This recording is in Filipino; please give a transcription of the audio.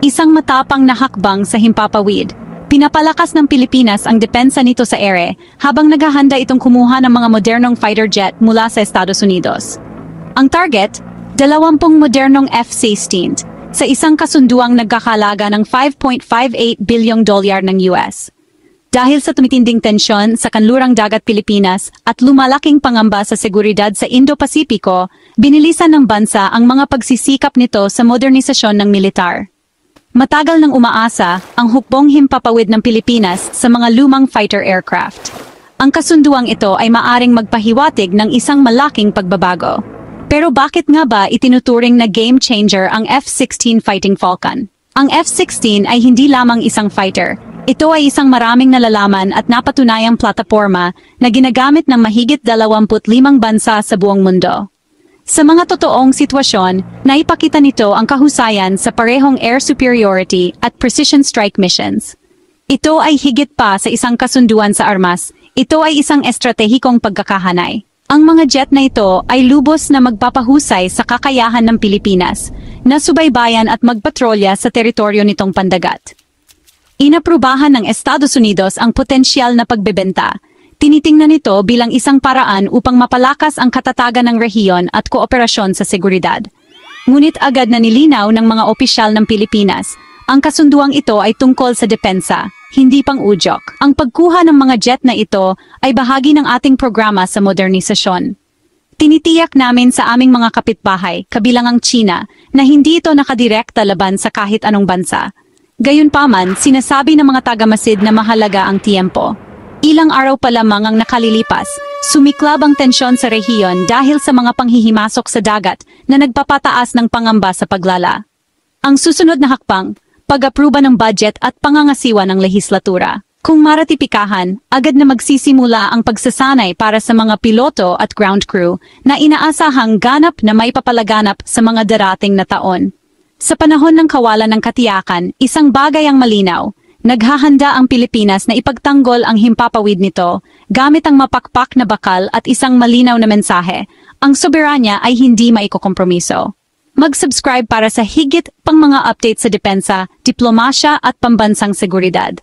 Isang matapang na hakbang sa himpapawid. Pinapalakas ng Pilipinas ang depensa nito sa ere habang naghahanda itong kumuha ng mga modernong fighter jet mula sa Estados Unidos. Ang target, 20 modernong F-16 sa isang kasunduang nagkakalaga ng $5.58 billion ng US. Dahil sa tumitinding tensyon sa kanlurang dagat Pilipinas at lumalaking pangamba sa seguridad sa Indo-Pasipiko, binilisan ng bansa ang mga pagsisikap nito sa modernisasyon ng militar. Matagal nang umaasa ang hukbong himpapawid ng Pilipinas sa mga lumang fighter aircraft. Ang kasunduang ito ay maaring magpahiwatig ng isang malaking pagbabago. Pero bakit nga ba itinuturing na game changer ang F-16 Fighting Falcon? Ang F-16 ay hindi lamang isang fighter. Ito ay isang maraming nalalaman at napatunayang plataporma na ginagamit ng mahigit 25 bansa sa buong mundo. Sa mga totoong sitwasyon, naipakita nito ang kahusayan sa parehong air superiority at precision strike missions. Ito ay higit pa sa isang kasunduan sa armas, ito ay isang estratehikong pagkakahanay. Ang mga jet na ito ay lubos na magpapahusay sa kakayahan ng Pilipinas, na subaybayan at magpatrolya sa teritoryo nitong pandagat. Inaprubahan ng Estados Unidos ang potensyal na pagbebenta. Tinitingnan nito bilang isang paraan upang mapalakas ang katatagan ng rehiyon at kooperasyon sa seguridad. Ngunit agad na nilinaw ng mga opisyal ng Pilipinas, ang kasunduang ito ay tungkol sa depensa, hindi pang udyok. Ang pagkuha ng mga jet na ito ay bahagi ng ating programa sa modernisasyon. Tinitiyak namin sa aming mga kapitbahay, kabilang ang China, na hindi ito nakadirekta laban sa kahit anong bansa. Gayunpaman, sinasabi ng mga tagamasid na mahalaga ang tiempo. Ilang araw pa lamang ang nakalilipas, sumiklab ang tensyon sa rehiyon dahil sa mga panghihimasok sa dagat na nagpapataas ng pangamba sa paglala. Ang susunod na hakbang, pag-apruba ng budget at pangangasiwa ng lehislatura. Kung maratipikahan, agad na magsisimula ang pagsasanay para sa mga piloto at ground crew na inaasahang ganap na may papalaganap sa mga darating na taon. Sa panahon ng kawalan ng katiyakan, isang bagay ang malinaw. Naghahanda ang Pilipinas na ipagtanggol ang himpapawid nito gamit ang mapakpak na bakal at isang malinaw na mensahe. Ang soberanya ay hindi maikokompromiso. Mag-subscribe para sa higit pang mga update sa depensa, diplomasya at pambansang seguridad.